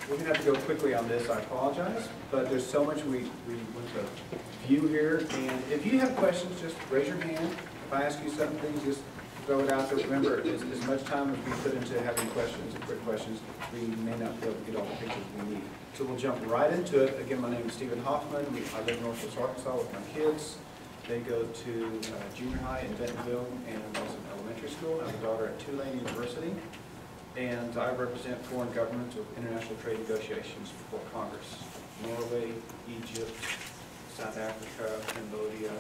we're going to have to go quickly on this, I apologize, but there's so much we want to view here, and if you have questions, just raise your hand. If I ask you something, just throw it out there. Remember, as much time as we put into having questions and quick questions, we may not be able to get all the pictures we need. So we'll jump right into it. Again, my name is Stephen Hoffman. I live in Northwest Arkansas with my kids. They go to junior high in Bentonville and Wilson Elementary School. I have a daughter at Tulane University. And I represent foreign governments with international trade negotiations before Congress. Norway, Egypt, South Africa, Cambodia,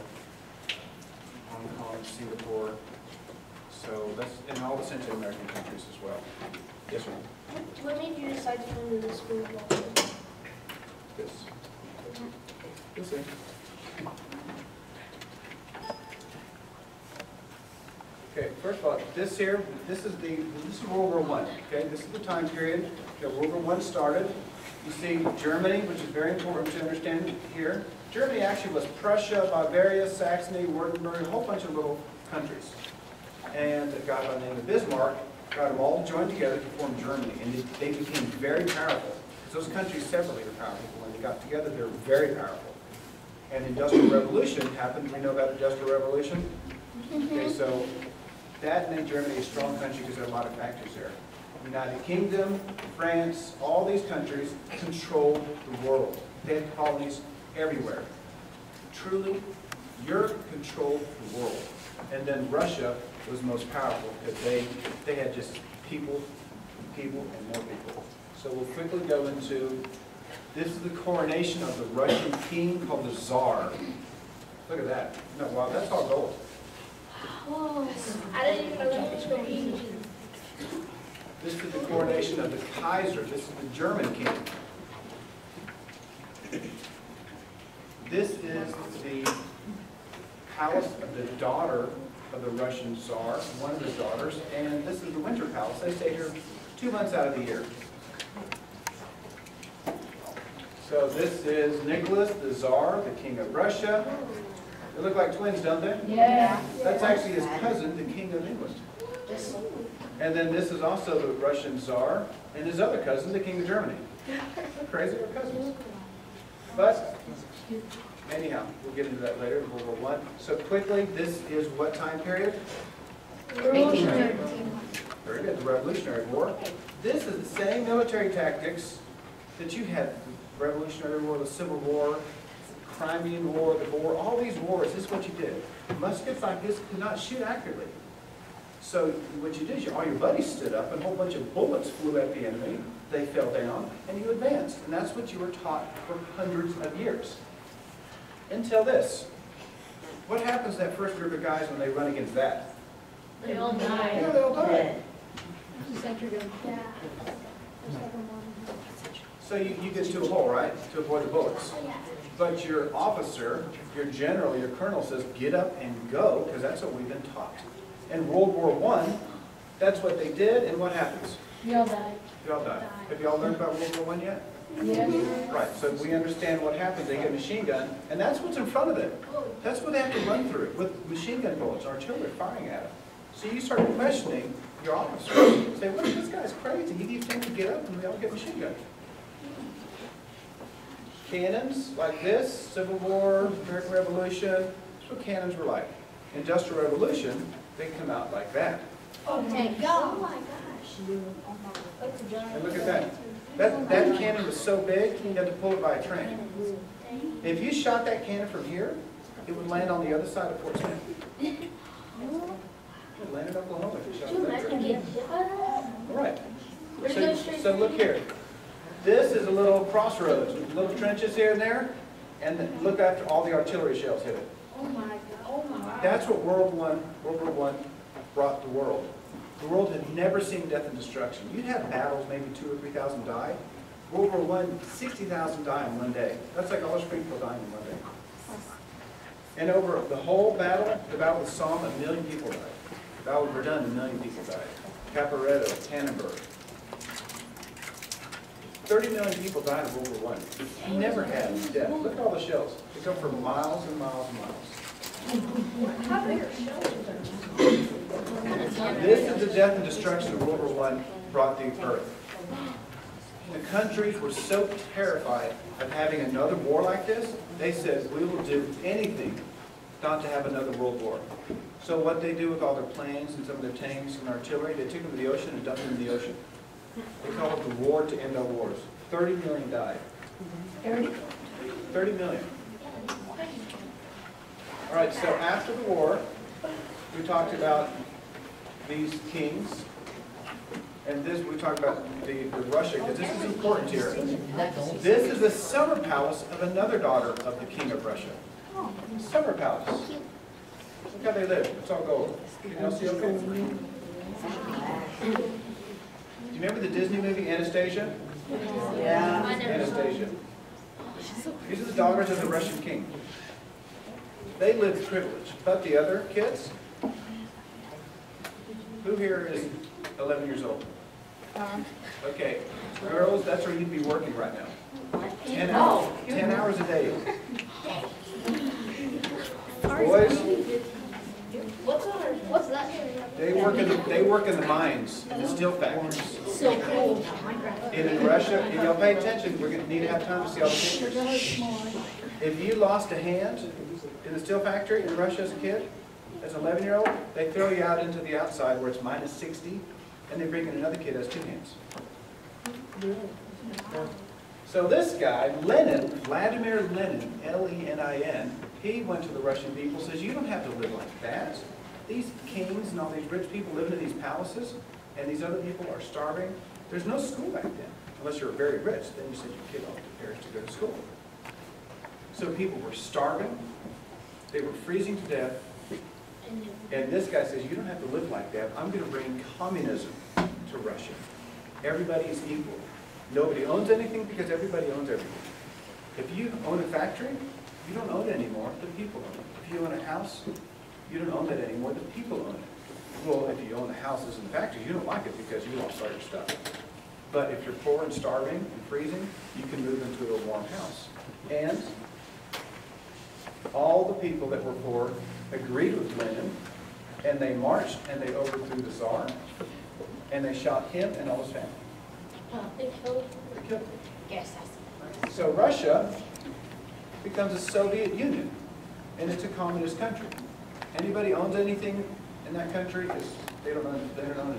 Hong Kong, Singapore. So that's in all the Central American countries as well. Yes, ma'am? What made you decide to come to the school of law? Yes. You'll see. Okay, first of all, this is World War I. Okay, this is the time period that World War I started. You see Germany, which is very important to understand here. Germany actually was Prussia, Bavaria, Saxony, Württemberg, a whole bunch of little countries. And a guy by the name of Bismarck got them all joined together to form Germany, and they became very powerful. Those countries separately are powerful, but when they got together, they were very powerful. And the Industrial Revolution happened. We know about the Industrial Revolution. Okay, so that made Germany a strong country because there are a lot of factories there. United Kingdom, France, all these countries controlled the world. They had colonies everywhere. Truly, Europe controlled the world. And then Russia was most powerful because they had just people, and more people. So we'll quickly go into, this is the coronation of the Russian king called the Tsar. Look at that. No, wow, that's all gold. Oh, I didn't even know that was so easy. This is the coronation of the Kaiser. This is the German king. This is the palace of the daughter of the Russian Tsar, one of his daughters, and this is the Winter Palace. They stay here 2 months out of the year. So this is Nicholas, the Tsar, the king of Russia. They look like twins, don't they? Yeah. That's actually his cousin, the king of England. And then this is also the Russian Tsar, and his other cousin, the king of Germany. Crazy, they're cousins. But anyhow, we'll get into that later in World War I. So quickly, this is what time period? Revolutionary. Very good, the Revolutionary War. This is the same military tactics that you had, the Revolutionary War, the Civil War, Crimean War, the Boer, all these wars, this is what you did. Muskets like this could not shoot accurately. So what you did is all your buddies stood up and a whole bunch of bullets flew at the enemy, they fell down, and you advanced. And that's what you were taught for hundreds of years. Until this. What happens to that first group of guys when they run against that? They all die. Yeah, they all die. Yeah. So you get into a hole, right, to avoid the bullets. But your officer, your general, your colonel says, get up and go, because that's what we've been taught. In World War I, that's what they did, and what happens? We all died. You all died. Have you all learned about World War I yet? Yeah. Right, so we understand what happens. They get a machine gun, and that's what's in front of them. That's what they have to run through, with machine gun bullets, artillery firing at them. So you start questioning your officer. Say, look, this guy's crazy. He needs to get up, and we all get machine guns. Cannons like this, Civil War, American Revolution, that's what cannons were like. Industrial Revolution, they come out like that. Oh my gosh. And look at that. That cannon was so big, you had to pull it by a train. If you shot that cannon from here, it would land on the other side of Fort Smith. It would land in Oklahoma if you shot it that train. All right. So look here. This is a little crossroads, little trenches here and there, and then look after all the artillery shells hit it. Oh my God. Oh my. That's what World War I brought the world. The world had never seen death and destruction. You'd have battles, maybe 2,000 or 3,000 die. World War I, 60,000 die in one day. That's like all Springdale dying in one day. And over the whole battle, the battle of the Somme, 1 million people died. The battle of Verdun, 1 million people died. Caporetto, Tannenberg. 30 million people died in World War I. You never had death. Look at all the shells. They come for miles and miles and miles. How big are shells? This is the death and destruction of World War I brought the earth. The countries were so terrified of having another war like this, they said, we will do anything not to have another world war. So what they do with all their planes and some of their tanks and artillery, they took them to the ocean and dumped them in the ocean. They call it the war to end all wars. 30 million died. 30 million. All right, so after the war, we talked about these kings. And this, we talked about the Russia, because this is important here. This is the summer palace of another daughter of the king of Russia. Summer palace. Look how they live. It's all gold. Can you all see okay? Do you remember the Disney movie Anastasia? Yeah. Anastasia. These are the daughters of the Russian king. They live privileged. But the other kids? Who here is 11 years old? Okay, girls, that's where you'd be working right now. 10 hours. 10 hours a day. Boys, What's that? they work in the mines, in the steel factories. So cool. And in Russia, if y'all pay attention, we're going to need to have time to see all the pictures. If you lost a hand in the steel factory in Russia as a kid, as an 11-year-old, they throw you out into the outside where it's minus 60, and they bring in another kid that has 2 hands. So this guy, Lenin, Vladimir Lenin, L-E-N-I-N, he went to the Russian people and says, you don't have to live like that. These kings and all these rich people live in these palaces, and these other people are starving. There's no school back then, unless you're very rich. Then you send your kid off to Paris to go to school. So people were starving. They were freezing to death. And this guy says, you don't have to live like that. I'm going to bring communism to Russia. Everybody is equal. Nobody owns anything because everybody owns everything. If you own a factory, you don't own it anymore. The people own it. If you own a house, you don't own that anymore. The people own it. Well, if you own the houses and the factories, you don't like it because you lost all your stuff. But if you're poor and starving and freezing, you can move into a warm house. And all the people that were poor agreed with Lenin, and they marched and they overthrew the Tsar, and they shot him and all his family. They killed. They killed him. Yes, I see. So Russia becomes a Soviet Union, and it's a communist country. Anybody owns anything in that country, they don't own it anymore.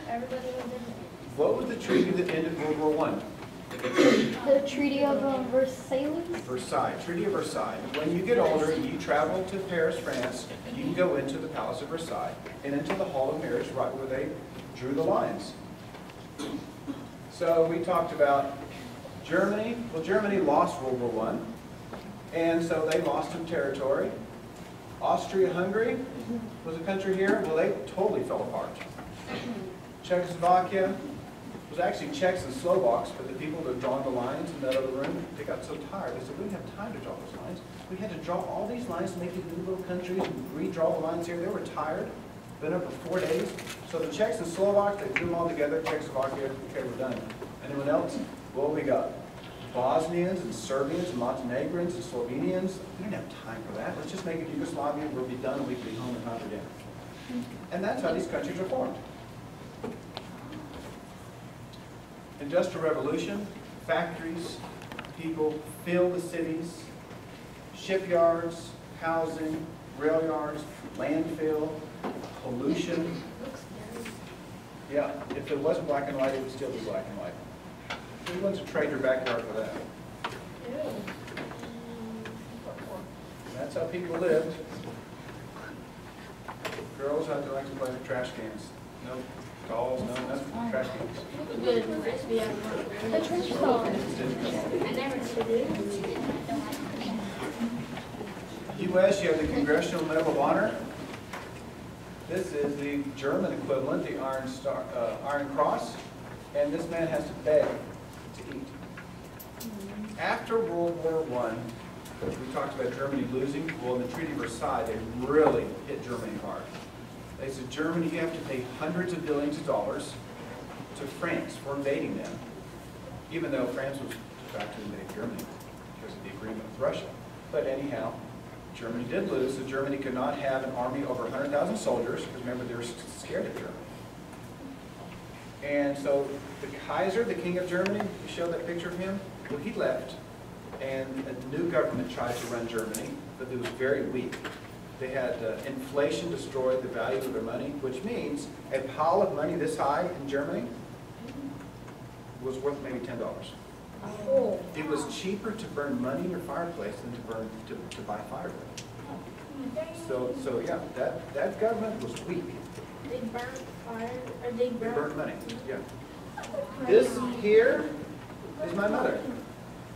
Everybody was in What was the treaty that ended World War I? The Treaty of Versailles? Versailles, Treaty of Versailles. When you get older and you travel to Paris, France, you can go into the Palace of Versailles and into the Hall of Mirrors, right where they drew the lines. So we talked about Germany. Well, Germany lost World War I, and so they lost some territory. Austria-Hungary was a country here. Well, they totally fell apart. Czechoslovakia was actually Czechs and Slovaks, but the people that had drawn the lines in that other room, they got so tired. They said, we didn't have time to draw those lines. We had to draw all these lines to make these new little countries and redraw the lines here. They were tired. Been up for 4 days. So the Czechs and Slovaks, they drew them all together. Czechoslovakia, okay, we're done. Anyone else? Well, we got Bosnians and Serbians and Montenegrins and Slovenians. We didn't have time for that. Let's just make it Yugoslavia. We'll be done and we can be home and home again. And that's how these countries are formed. Industrial Revolution, factories, people fill the cities, shipyards, housing, rail yards, landfill, pollution. Yeah, if it wasn't black and white, it would still be black and white. Who wants to trade your backyard for that? That's how people lived. Girls, how'd you like to play with trash cans? No dolls, no nothing, trash cans. good frisbee. The trash can. I never did. U.S., you have the Congressional Medal of Honor. This is the German equivalent, the Iron Cross, and this man has to beg to eat. After World War I, we talked about Germany losing. Well, in the Treaty of Versailles, they really hit Germany hard. They said, Germany, you have to pay hundreds of billions of dollars to France for invading them, even though France was about to invade Germany because of the agreement with Russia. But anyhow, Germany did lose, so Germany could not have an army over 100,000 soldiers, because remember, they were scared of Germany. And so the Kaiser, the King of Germany, we showed that picture of him, well, he left, and a new government tried to run Germany, but it was very weak. They had inflation destroyed the value of their money, which means a pile of money this high in Germany was worth maybe $10. Oh. It was cheaper to burn money in your fireplace than to buy firewood. So yeah, that government was weak. They burnt fire, or they They burnt. burned money, yeah. This here is my mother.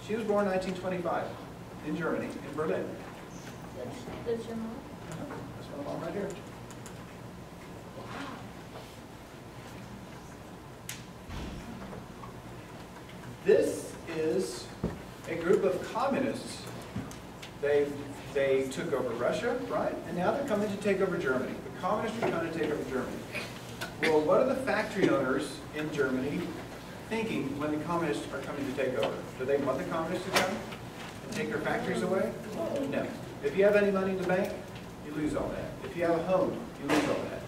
She was born in 1925 in Germany, in Berlin. That's your mom? That's my mom right here. This is a group of communists. They took over Russia, right? And now they're coming to take over Germany. The communists are trying to take over Germany. Well, what are the factory owners in Germany thinking when the communists are coming to take over? Do they want the communists to come and take their factories away? No. If you have any money in the bank, you lose all that. If you have a home, you lose all that.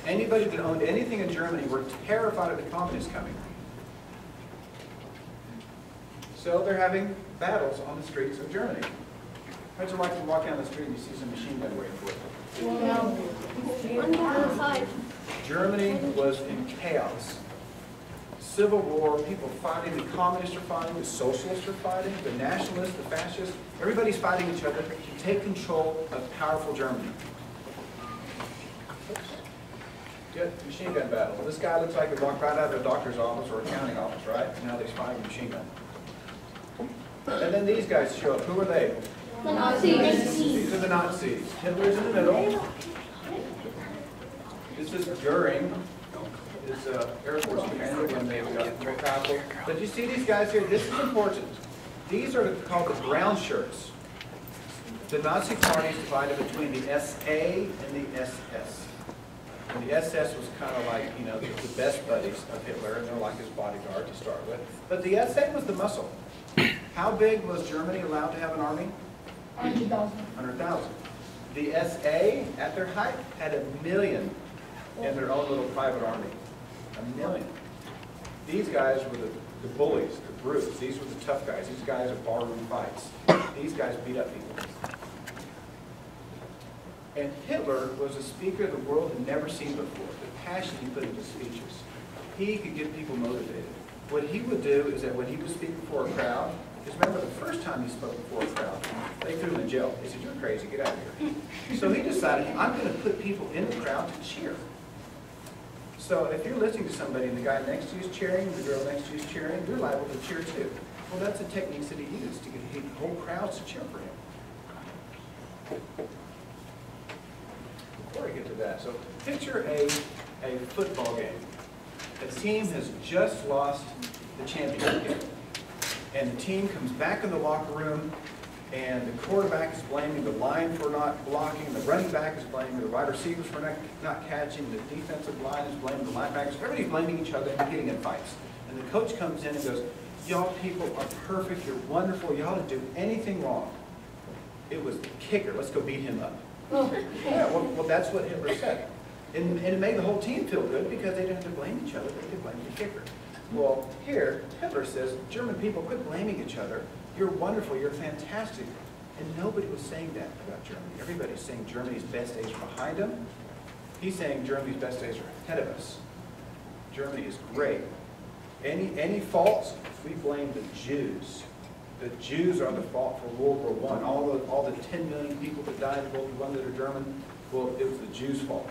Anybody that owned anything in Germany were terrified of the communists coming. So they're having battles on the streets of Germany. How'd you like to walk down the street and you see some machine gun waiting for you? On the side. Germany was in chaos. Civil war, people fighting, the communists are fighting, the socialists are fighting, the nationalists, the fascists, everybody's fighting each other to take control of powerful Germany. Good machine gun battle. Well, this guy looks like he walked right out of a doctor's office or a accounting office, right? And now he's fighting a machine gun. And then these guys show up. Who are they? The Nazis. These are the Nazis. Hitler's in the middle. This is Goering, his Air Force commander when they got more powerful. But you see these guys here? This is important. These are called the brown shirts. The Nazi party is divided between the SA and the SS. And the SS was kind of like, you know, the best buddies of Hitler, and they're like his bodyguard to start with. But the SA was the muscle. How big was Germany allowed to have an army? 100,000. 100,000. The SA, at their height, had 1 million in their own little private army. 1 million. These guys were the bullies, the brutes. These were the tough guys. These guys are barroom fights. These guys beat up people. And Hitler was a speaker the world had never seen before. The passion he put into speeches. He could get people motivated. What he would do is that when he would speak before a crowd, because remember the first time he spoke before a crowd, they threw him in jail. They said, "You're crazy, get out of here." So he decided, I'm going to put people in the crowd to cheer. So if you're listening to somebody and the guy next to you is cheering, the girl next to you is cheering, you're liable to cheer too. Well, that's the techniques that he used to get whole crowds to cheer for him. Before I get to that, so picture a football game. A team has just lost the championship game. And the team comes back in the locker room, and the quarterback is blaming the line for not blocking, the running back is blaming the wide receivers for not catching, the defensive line is blaming the linebackers. Everybody's blaming each other and getting in fights. And the coach comes in and goes, "Y'all people are perfect, you're wonderful, y'all didn't do anything wrong. It was the kicker, let's go beat him up." Yeah, well, that's what Hitler said. And it made the whole team feel good because they didn't have to blame each other, they could blame the kicker. Well, here, Hitler says, German people, quit blaming each other. You're wonderful, you're fantastic. And nobody was saying that about Germany. Everybody's saying Germany's best days are behind them. He's saying Germany's best days are ahead of us. Germany is great. Any faults, we blame the Jews. The Jews are the fault for World War I. All the 10 million people that died in World War I that are German, well, it was the Jews' fault.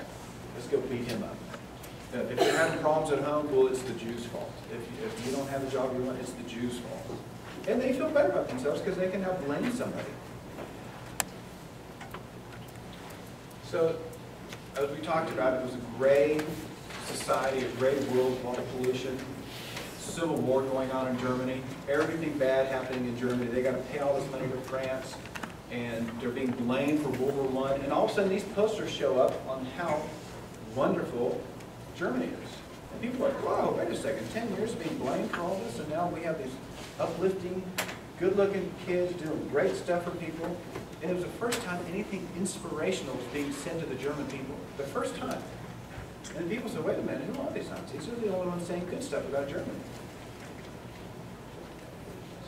Let's go beat him up. If you're having problems at home, well, it's the Jews' fault. If you don't have the job you want, it's the Jews' fault. And they feel better about themselves because they can now blame somebody. So, as we talked about, it was a gray society, a gray world, a lot of pollution, civil war going on in Germany, everything bad happening in Germany. They got to pay all this money to France, and they're being blamed for World War I. And all of a sudden, these posters show up on how wonderful Germany is. And people are like, "Wow, wait a second, 10 years being blamed for all this, and now we have these uplifting, good-looking kids doing great stuff for people." And it was the first time anything inspirational was being said to the German people. The first time. And people said, wait a minute, who are these Nazis? These are the only ones saying good stuff about Germany.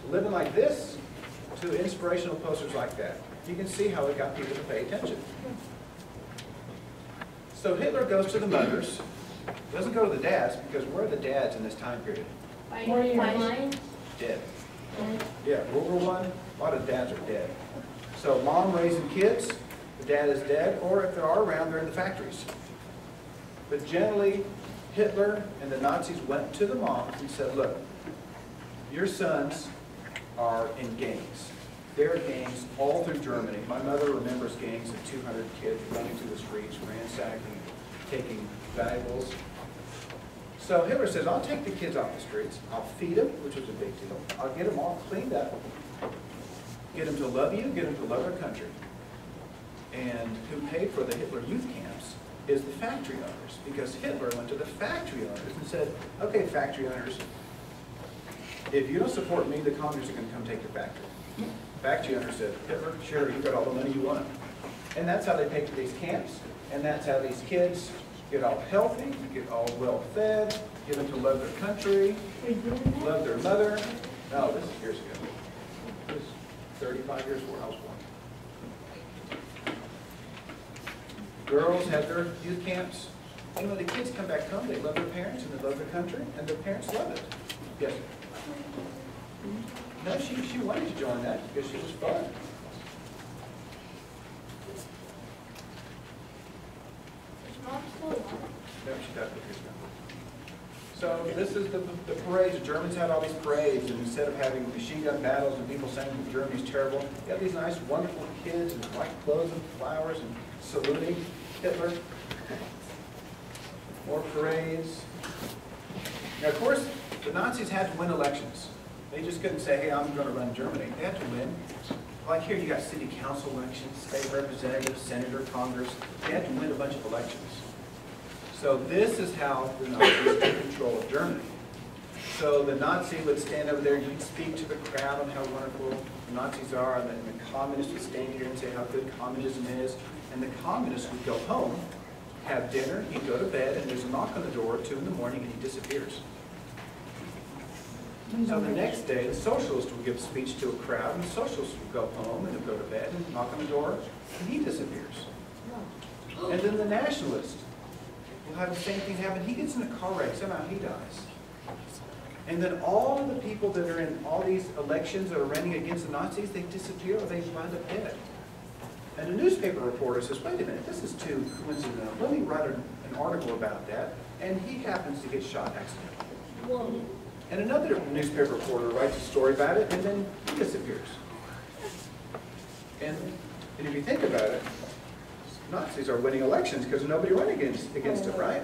So living like this to inspirational posters like that, you can see how it got people to pay attention. So Hitler goes to the mothers, doesn't go to the dads, because where are the dads in this time period? Dead. Yeah, World War I, a lot of dads are dead. So mom raising kids, the dad is dead, or if they are around, they're in the factories. But generally, Hitler and the Nazis went to the moms and said, look, your sons are in gangs. There are gangs all through Germany. My mother remembers gangs of 200 kids running through the streets, ransacking, taking valuables. So Hitler says, I'll take the kids off the streets. I'll feed them, which was a big deal. I'll get them all cleaned up. Get them to love you, get them to love their country. And who paid for the Hitler youth camps is the factory owners, because Hitler went to the factory owners and said, okay, factory owners, if you don't support me, the communists are going to come take your factory. Factory owner said, Hitler, sure, you got all the money you want. And that's how they pay for these camps, and that's how these kids get all healthy, get all well fed, get them to love their country, love their mother. No, this is years ago. This is 35 years before I was born. Girls have their youth camps. And when the kids come back home, they love their parents and they love their country, and their parents love it. Yes? No, she wanted to join that because she was fun. No, she got pictures now. So this is the parades. The Germans had all these parades, and instead of having machine gun battles and people saying that Germany's terrible, you have these nice, wonderful kids in white clothes and flowers and saluting Hitler. More parades. Now, of course, the Nazis had to win elections. They just couldn't say, hey, I'm going to run Germany. They had to win. Like here, you got city council elections, state representative, senator, Congress. They had to win a bunch of elections. So this is how the Nazis took control of Germany. So the Nazi would stand over there and he'd speak to the crowd on how wonderful the Nazis are, and the communists would stand here and say how good communism is. And the communists would go home, have dinner, he'd go to bed, and there's a knock on the door at 2 in the morning, and he disappears. So the next day, the socialist would give a speech to a crowd, and the socialist would go home and go to bed and knock on the door, and he disappears. And then the nationalist will have the same thing happen. He gets in a car wreck, somehow he dies. And then all of the people that are in all these elections that are running against the Nazis, they disappear or they wind up dead. And a newspaper reporter says, wait a minute, this is too coincidental. Let me write an article about that. And he happens to get shot accidentally. Whoa. And another newspaper reporter writes a story about it, and then he disappears. And if you think about it, Nazis are winning elections because nobody ran against it, right?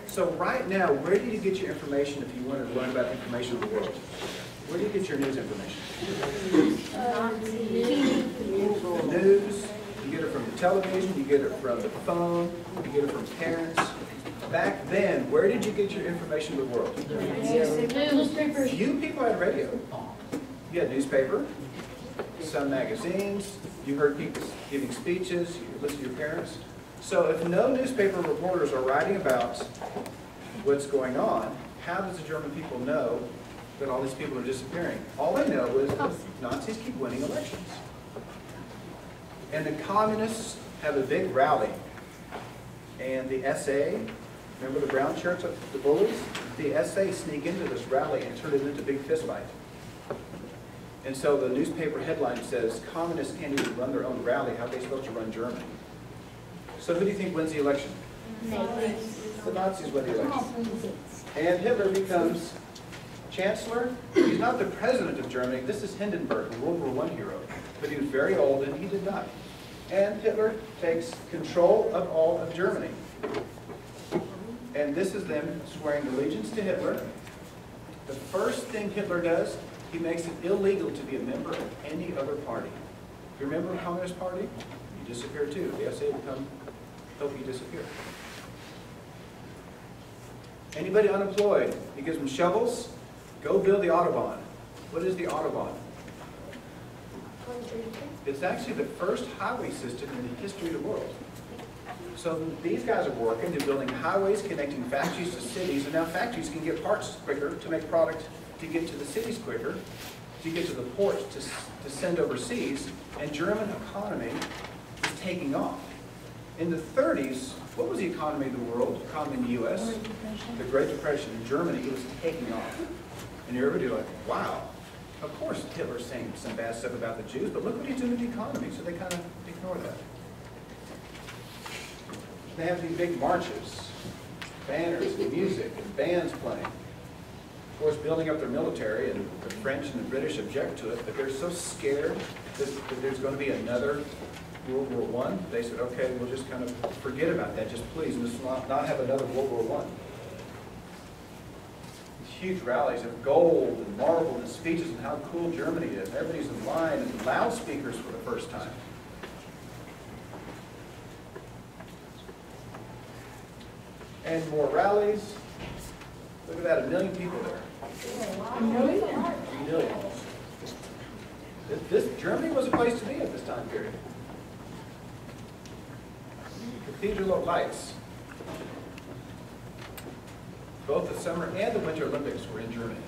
So right now, where do you get your information if you want to learn about the information of the world? Where do you get your news information? The news, you get it from the television, you get it from the phone, you get it from parents. Back then, where did you get your information of the world? Newspapers. You people had radio. You had newspaper, some magazines, you heard people giving speeches, you listened to your parents. So if no newspaper reporters are writing about what's going on, how does the German people know that all these people are disappearing? All they know is the Nazis keep winning elections. And the communists have a big rally. And the SA, remember the brown shirts, the bullies? The SA sneak into this rally and turn it into a big fist fight. And so the newspaper headline says, communists can't even run their own rally. How are they supposed to run Germany? So who do you think wins the election? The Nazis win the election. And Hitler becomes chancellor. He's not the president of Germany. This is Hindenburg, the World War I hero. But he was very old and he did not. And Hitler takes control of all of Germany. And this is them swearing allegiance to Hitler. The first thing Hitler does, he makes it illegal to be a member of any other party. If you're a member of the Communist Party, you disappear too. The SA will come help you disappear. Anybody unemployed, he gives them shovels, go build the Autobahn. What is the Autobahn? It's actually the first highway system in the history of the world. So these guys are working, they're building highways connecting factories to cities, and now factories can get parts quicker to make product to get to the cities quicker, to get to the ports to send overseas, and German economy is taking off. In the 30s, what was the economy of the world, economy in the U.S.? The Great Depression in Germany, it was taking off. And everybody like, wow, of course Hitler's saying some bad stuff about the Jews, but look what he's doing to the economy, so they kind of ignore that. They have these big marches, banners, and music, and bands playing. Of course, building up their military, and the French and the British object to it, but they're so scared that there's going to be another World War I. They said, okay, we'll just kind of forget about that, just please, let's not have another World War I. These huge rallies of gold and marble and speeches and how cool Germany is. Everybody's in line, and loudspeakers for the first time. And more rallies. Look at that, 1 million people there. A million? 1 million. Germany was a place to be at this time period. Cathedral of Lights. Both the Summer and the Winter Olympics were in Germany.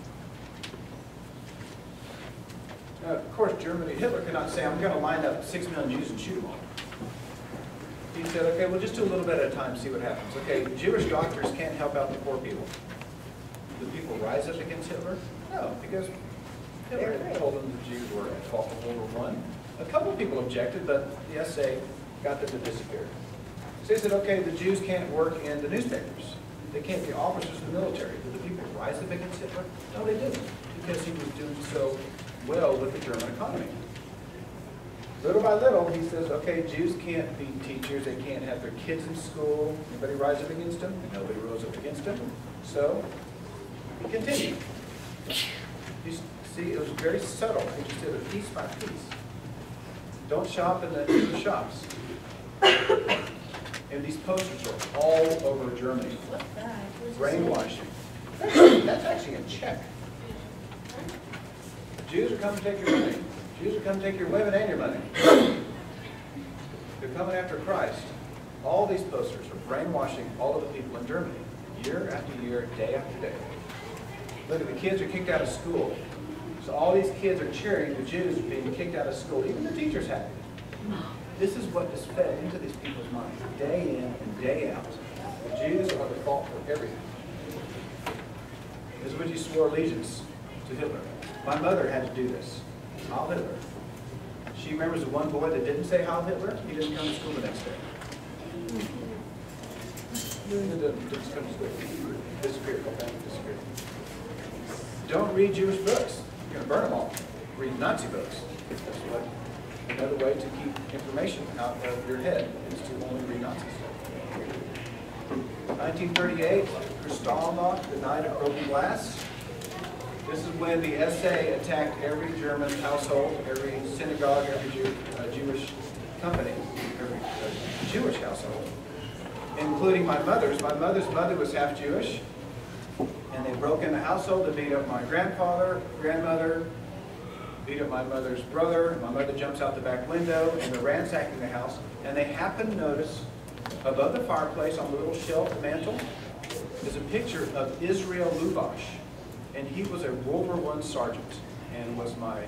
Now, of course, Hitler could not say, I'm going to line up 6 million Jews and shoot them all. He said, okay, we'll just do a little bit at a time, see what happens. Okay, Jewish doctors can't help out the poor people. Do people rise up against Hitler? No, because Hitler told them the Jews were at fault for World War I. A couple of people objected, but the SA got them to disappear. So they said, okay, the Jews can't work in the newspapers. They can't be officers of the military. Did the people rise up against Hitler? No, they didn't, because he was doing so well with the German economy. Little by little, he says, okay, Jews can't be teachers, they can't have their kids in school. Anybody rise up against him? Nobody rose up against him. So, he continued. You see, it was very subtle. He just did it piece by piece. Don't shop in the shops. And these posters are all over Germany. Brainwashing. That's actually a check. Jews are coming to take your money. Jews are coming to take your women and your money. They're coming after Christ. All these posters are brainwashing all of the people in Germany, year after year, day after day. Look at the kids are kicked out of school. So all these kids are cheering the Jews being kicked out of school. Even the teachers happy. This is what is fed into these people's minds, day in and day out. The Jews are the fault for everything. This is when you swore allegiance to Hitler. My mother had to do this. Heil Hitler. She remembers the one boy that didn't say Heil Hitler. He didn't come to school the next day. He didn't come to school. Disappeared. Disappeared. Don't read Jewish books. You're going to burn them all. Read Nazi books. That's what. Another way to keep information out of your head is to only read Nazi stuff. 1938, Kristallnacht, the night of broken glass. This is when the SA attacked every German household, every synagogue, every Jewish company, every Jewish household, including my mother's. My mother's mother was half Jewish, and they broke in the household to beat up my grandfather, grandmother, beat up my mother's brother, and my mother jumps out the back window, and they're ransacking the house, and they happen to notice above the fireplace on the little shelf, the mantle, is a picture of Israel Lubash. And he was a World War I sergeant and was my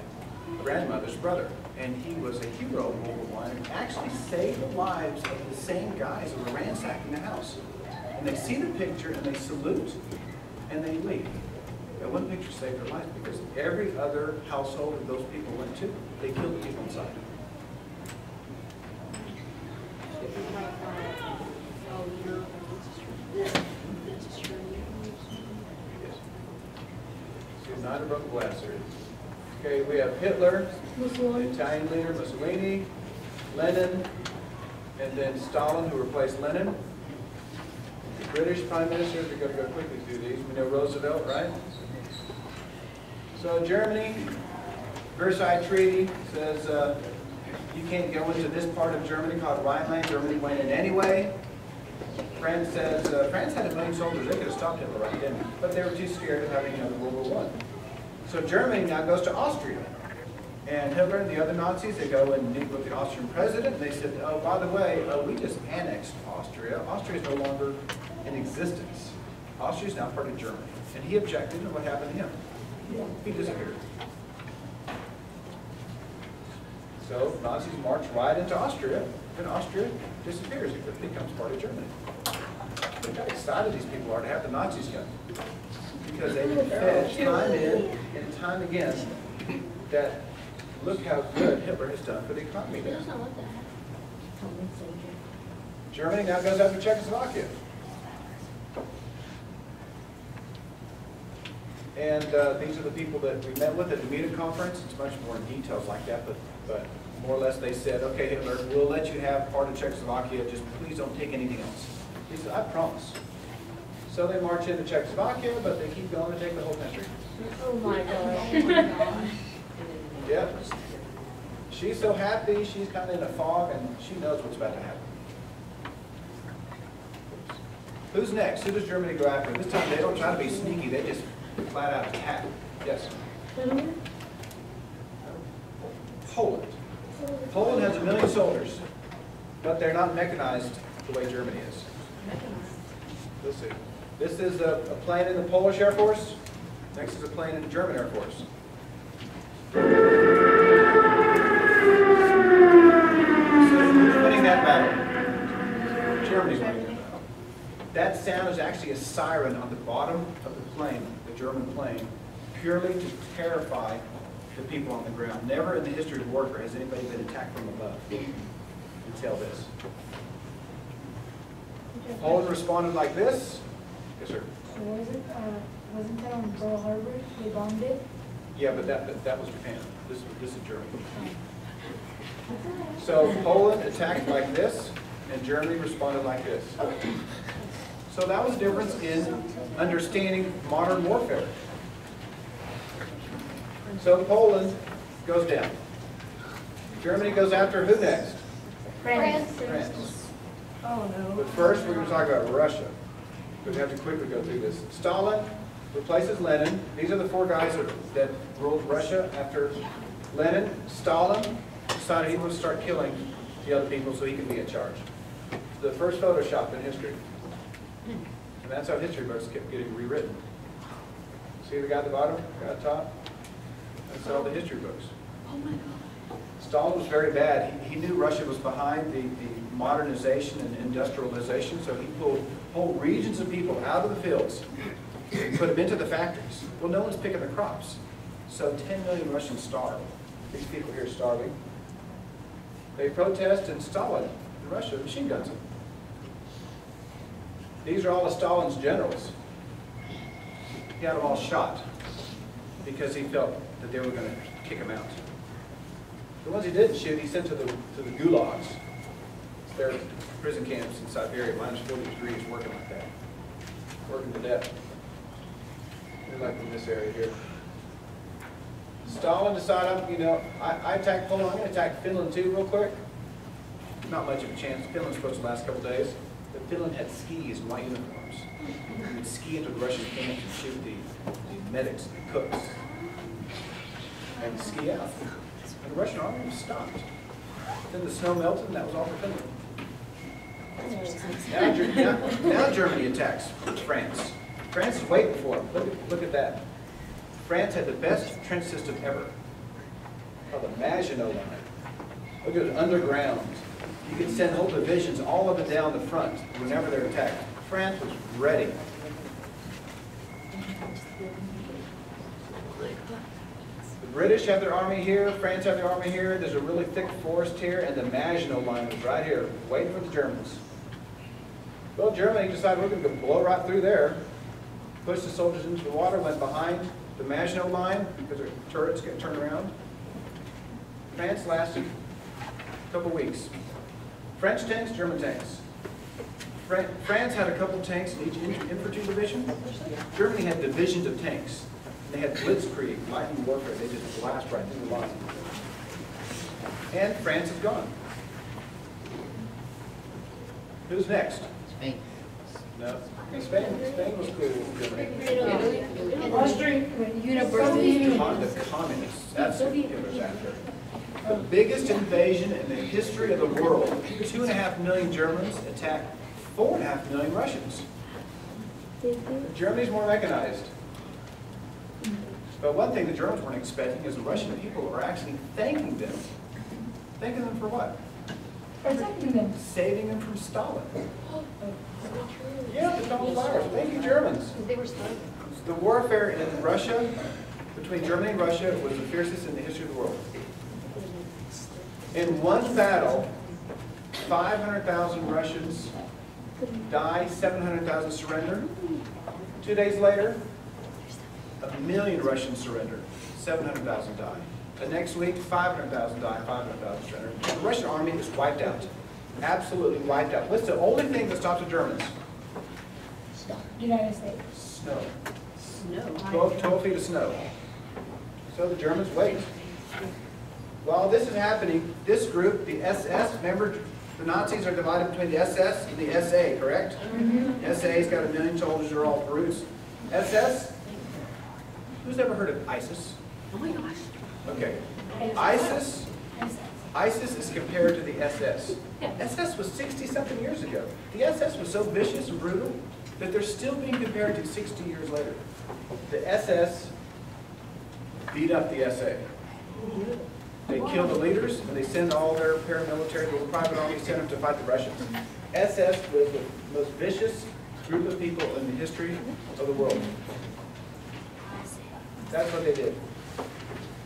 grandmother's brother. And he was a hero in World War I and actually saved the lives of the same guys who were ransacking the house. And they see the picture and they salute and they leave. And one picture saved their lives because every other household that those people went to, they killed the people inside. Not a broken glass here. Okay, we have Hitler, the Italian leader Mussolini, Lenin, and then Stalin, who replaced Lenin. The British Prime Minister, we're going to go quickly through these. We know Roosevelt, right? So Germany, Versailles Treaty says you can't go into this part of Germany called Rhineland. Germany went in anyway. France says, France had 1 million soldiers. They could have stopped Hitler right then, but they were too scared of having another World War I. So Germany now goes to Austria. And Hitler and the other Nazis, they go and meet with the Austrian president, and they said, oh, by the way, we just annexed Austria. Austria is no longer in existence. Austria is now part of Germany. And he objected, and what happened to him? He disappeared. So Nazis march right into Austria, and Austria disappears. It becomes part of Germany. Look how excited these people are to have the Nazis come. Because they've been fed time in and time again that look how good Hitler has done for the economy there. Germany now goes after Czechoslovakia. And these are the people that we met with at the Munich conference. It's much more in details like that, but more or less they said, okay, Hitler, we'll let you have part of Czechoslovakia, just please don't take anything else. He said, I promise. So they march into Czechoslovakia, but they keep going to take the whole country. Oh my God. Yeah. She's so happy, she's kind of in a fog, and she knows what's about to happen. Who's next? Who does Germany go after? This time they don't try to be sneaky, they just flat out attack. Yes? Poland. Poland has 1 million soldiers, but they're not mechanized the way Germany is. Let's see. This is a plane in the Polish Air Force. Next is a plane in the German Air Force. So who's winning that battle? Germany's winning that battle. That sound is actually a siren on the bottom of the plane, the German plane, purely to terrify the people on the ground. Never in the history of warfare has anybody been attacked from above until this. Poland responded like this. Yes, sir. So wasn't that on Pearl Harbor? They bombed it? Yeah, but that was Japan. This is Germany. So Poland attacked like this, and Germany responded like this. So that was the difference in understanding modern warfare. So Poland goes down. Germany goes after who next? France. France. Oh no. But first, we're going to talk about Russia. We have to quickly go through this. Stalin replaces Lenin. These are the 4 guys that ruled Russia after Lenin. Stalin decided he would start killing the other people so he could be in charge. The first Photoshop in history. And that's how history books kept getting rewritten. See the guy at the bottom, the guy at the top? That's all the history books. Oh my God. Stalin was very bad. He knew Russia was behind the modernization and industrialization, so he pulled whole regions of people out of the fields and put them into the factories. Well, no one's picking the crops. So 10 million Russians starve. These people here are starving. They protest, and Stalin in Russia machine guns them. These are all of Stalin's generals. He had them all shot because he felt that they were going to kick him out. The ones he didn't shoot, he sent to the gulags. They're prison camps in Siberia, minus 40 degrees, working like that. Working to death. They're like in this area here. Stalin decided, you know, I attacked Poland, I'm going to attack Finland too real quick. Not much of a chance. Finland's supposed to last a couple days. But Finland had skis and white uniforms. You would ski into the Russian camps and shoot the medics and the cooks. And ski out. And the Russian army was stopped. Then the snow melted, and that was all for Finland. Now Germany attacks France. France is waiting for them. Look at that. France had the best trench system ever, called the Maginot Line. Look at it, underground. You could send whole divisions all up and down the front whenever they're attacked. France was ready. The British have their army here, France have their army here, there's a really thick forest here, and the Maginot Line is right here, waiting for the Germans. Well, Germany decided we're going to blow right through there, push the soldiers into the water, went behind the Maginot Line because their turrets get turned around. France lasted a couple weeks. French tanks, German tanks. France had a couple tanks in each infantry division. Germany had divisions of tanks. They had blitzkrieg, lightning warfare. They just blast right through the line. And France is gone. Who's next? Spain. No. Spain was cool with Germany. Austria, University. The communists, that's what Hitler's after. The biggest invasion in the history of the world. 2.5 million Germans attacked 4.5 million Russians. Germany's more mechanized. But one thing the Germans weren't expecting is the Russian people are actually thanking them. Thanking them for what? protecting them. Saving them from Stalin. Yeah, the total virus. Thank you, Germans. They were starving. The warfare in Russia, between Germany and Russia, was the fiercest in the history of the world. In one battle, 500,000 Russians die, 700,000 surrender. 2 days later, 1 million Russians surrender, 700,000 die. The next week, 500,000 die, 500,000 surrender. The Russian army is wiped out, absolutely wiped out. What's the only thing that stops the Germans? United States. Snow. Snow. 12 feet of snow. So the Germans wait. While this is happening, this group, the SS, remember the Nazis are divided between the SS and the SA, correct? SA's got 1 million soldiers who are all brutes. SS? Who's ever heard of ISIS? Oh my gosh. Okay. ISIS is compared to the SS. SS was 60-something years ago. The SS was so vicious and brutal that they're still being compared to 60 years later. The SS beat up the SA. They kill the leaders, and they send all their paramilitary, little private armies, send them to fight the Russians. SS was the most vicious group of people in the history of the world. That's what they did.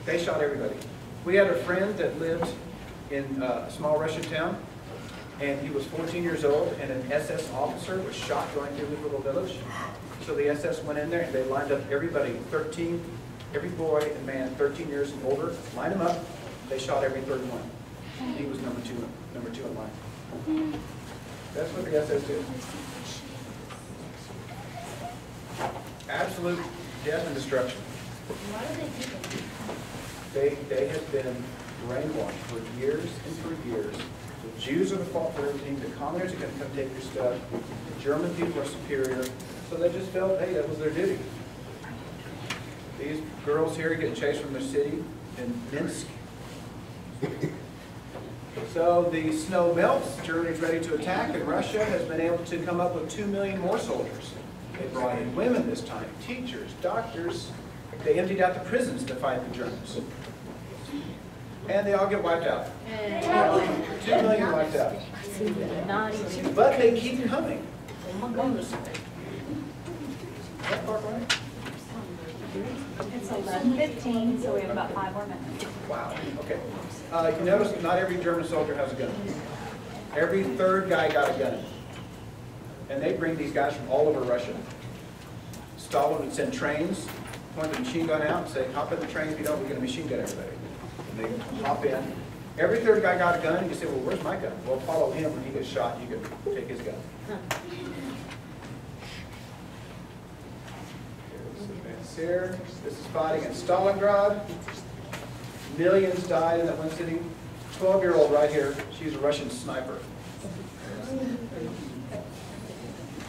They shot everybody. We had a friend that lived in a small Russian town, and he was 14 years old, and an SS officer was shot going through his little village. So the SS went in there, and they lined up everybody, every boy and man 13 years and older, lined them up. They shot every third one. He was number two in line. That's what the SS did. Absolute death and destruction. Why do they do that? They have been brainwashed for years and for years. The Jews are the fault for everything. The communists are going to come take your stuff. The German people are superior. So they just felt, hey, that was their duty. These girls here are getting chased from their city in Minsk. So the snow melts, Germany's ready to attack, and Russia has been able to come up with 2 million more soldiers. They brought in women this time, teachers, doctors. They emptied out the prisons to fight the Germans. And they all get wiped out. 2 million wiped out. But they keep coming. That part right? It's 11:15, so we have about 5 more minutes. Wow, okay. You notice not every German soldier has a gun. Every third guy got a gun. And they bring these guys from all over Russia. Stalin would send trains, point the machine gun out and say, hop in the train, if you don't, we're going to machine gun everybody. And they hop in. Every third guy got a gun, and you say, well, where's my gun? Well, follow him. When he gets shot, you can take his gun. Here, this is fighting in Stalingrad. Millions died in that one city. 12-year-old right here, she's a Russian sniper.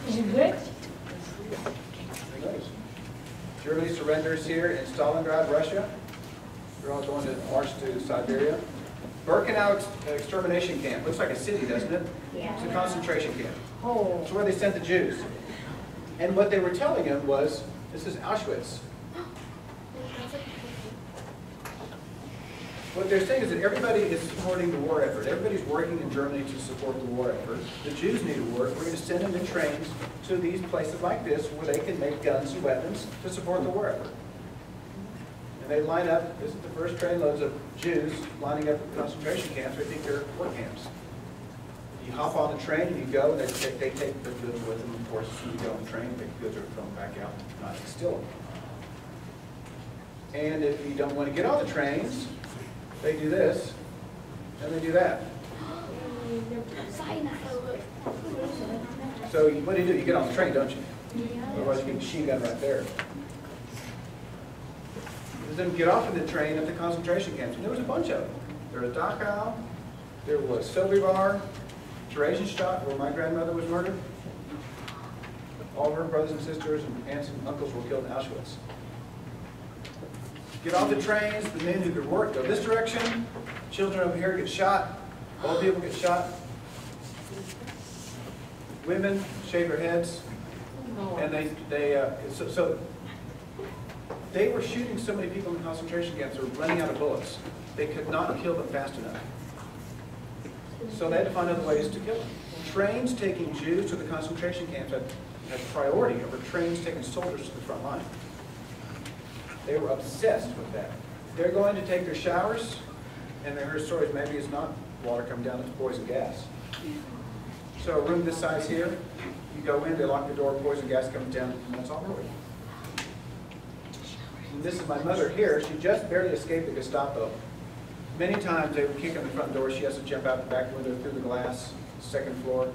Is it good? Germany surrenders here in Stalingrad, Russia. They're all going to march to Siberia. Birkenau extermination camp. Looks like a city, doesn't it? Yeah. It's a concentration camp. Oh. It's where they sent the Jews. And what they were telling them was, this is Auschwitz. What they're saying is that everybody is supporting the war effort. Everybody's working in Germany to support the war effort. The Jews need to work. We're going to send them in trains to these places like this where they can make guns and weapons to support the war effort. And they line up. This is the first trainloads of Jews lining up at concentration camps. They think they're work camps. You hop on the train and you go, and they take the goods with them, of course, as you get on the train, the goods are thrown back out, not still. And if you don't want to get on the trains, they do this, and they do that. So what do? You get on the train, don't you? Otherwise you get a machine gun right there. Then get off of the train at the concentration camps. And there was a bunch of them. There was Dachau, there was Sobibor, Theresienstadt, where my grandmother was murdered. All of her brothers and sisters and aunts and uncles were killed in Auschwitz. Get off the trains, the men who could work go this direction. Children over here get shot. Old people get shot. Women shave their heads. And so they were shooting so many people in concentration camps, they were running out of bullets. They could not kill them fast enough. So they had to find other ways to kill them. Trains taking Jews to the concentration camps had priority over trains taking soldiers to the front line. They were obsessed with that. They're going to take their showers, and they heard stories, maybe it's not water coming down, it's poison gas. So a room this size here, you go in, they lock the door, poison gas comes down, and that's all really. And this is my mother here. She just barely escaped the Gestapo. Many times they would kick in the front door. She has to jump out the back window through the glass, second floor.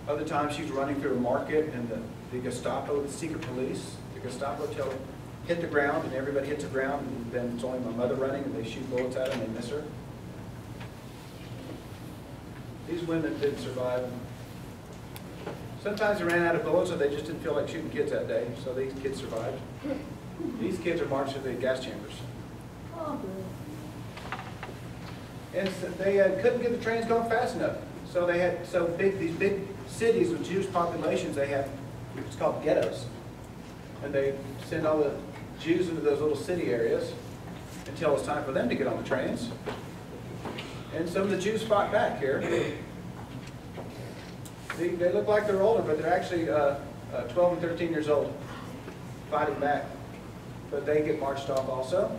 Other times she's running through a market, and the Gestapo, the secret police, the Gestapo tell her, hit the ground, and everybody hits the ground, and then it's only my mother running, and they shoot bullets at her, and they miss her. These women didn't survive. Sometimes they ran out of bullets, or they just didn't feel like shooting kids that day, so these kids survived. These kids are marched to the gas chambers. And so they couldn't get the trains going fast enough. So they had these big cities with Jewish populations, they have, it's called ghettos. And they send all the Jews into those little city areas until it's time for them to get on the trains. And some of the Jews fought back here. They look like they're older, but they're actually 12 and 13 years old, fighting back. But they get marched off also.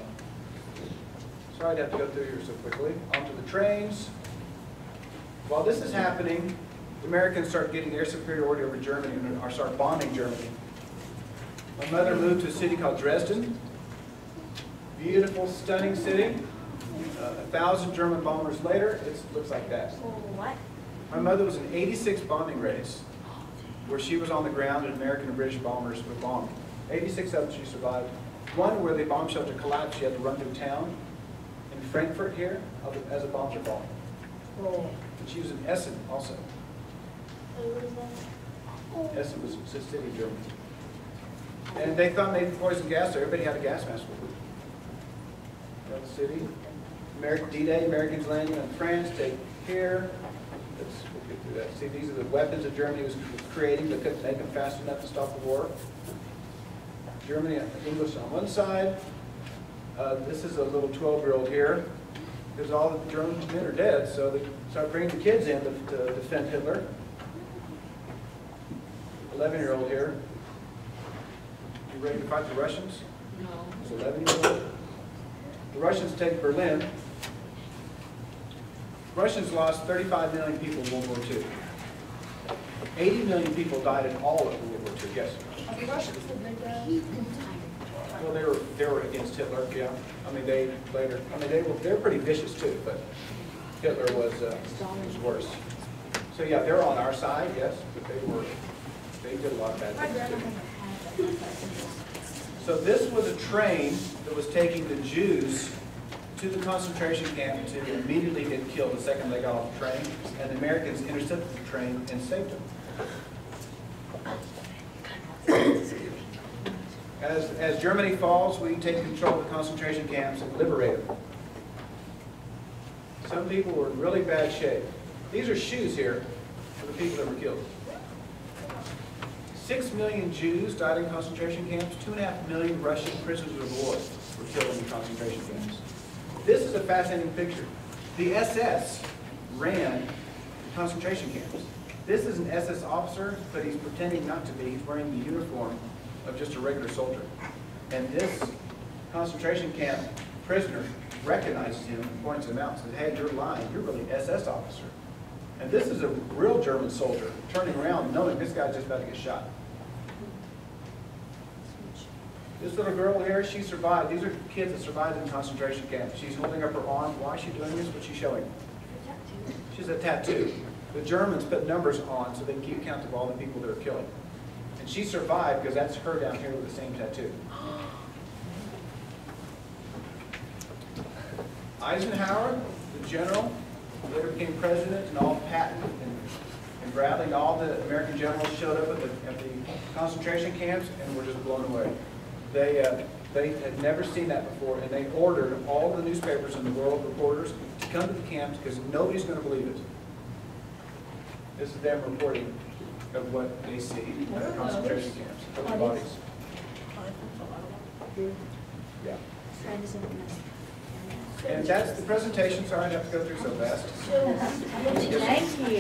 Sorry to have to go through here so quickly. Onto the trains. While this is happening, the Americans start getting air superiority over Germany and start bombing Germany. My mother moved to a city called Dresden. Beautiful, stunning city. 1,000 German bombers later, it looks like that. What? My mother was in 86 bombing raids where she was on the ground and American and British bombers were bombed. 86 of them she survived. One where the bomb shelter collapsed, she had to run through town. In Frankfurt here, as a bombs are falling. And she was in Essen also. Essen was a city in Germany. And they thought maybe poison gas there. Everybody had a gas mask with them. That city. D-Day, Americans landing on France, take here. We'll get through that. See, these are the weapons that Germany was creating, but couldn't make them fast enough to stop the war. Germany, English on one side. This is a little 12-year-old here, because all the German men are dead, so they start bringing the kids in to defend Hitler. 11-year-old here. You ready to fight the Russians? No. It's 11-year-old. The Russians take Berlin. Russians lost 35 million people in World War II. 80 million people died in all of World War II. Yes? The Russians were big guys. Well, they were against Hitler. Yeah. I mean, they were pretty vicious too, but Hitler was worse. So yeah, they're on our side, yes, but they did a lot of bad things too. So this was a train that was taking the Jews to the concentration camp to immediately get killed the second they got off the train, and the Americans intercepted the train and saved them. As Germany falls, we take control of the concentration camps and liberate them. Some people were in really bad shape. These are shoes here for the people that were killed. 6 million Jews died in concentration camps. 2.5 million Russian prisoners of war were killed in the concentration camps. This is a fascinating picture. The SS ran concentration camps. This is an SS officer, but he's pretending not to be. He's wearing the uniform of just a regular soldier. And this concentration camp prisoner recognizes him, points him out, and says, hey, you're lying. You're really an SS officer. And this is a real German soldier turning around knowing this guy's just about to get shot. This little girl here, she survived. These are kids that survived in concentration camps. She's holding up her arm. Why is she doing this? What's she showing? She's a tattoo. The Germans put numbers on so they can keep count of all the people that are killing. And she survived because that's her down here with the same tattoo. Eisenhower, the general, later became president, and all patent and in Bradley, and all the American generals showed up at the concentration camps and were just blown away. They had never seen that before, and they ordered all the newspapers in the world, reporters, to come to the camps because nobody's going to believe it. This is them reporting of what they see at the concentration camps, of the bodies. Yeah. And that's the presentation. Sorry I have to go through so fast. So, Thank you.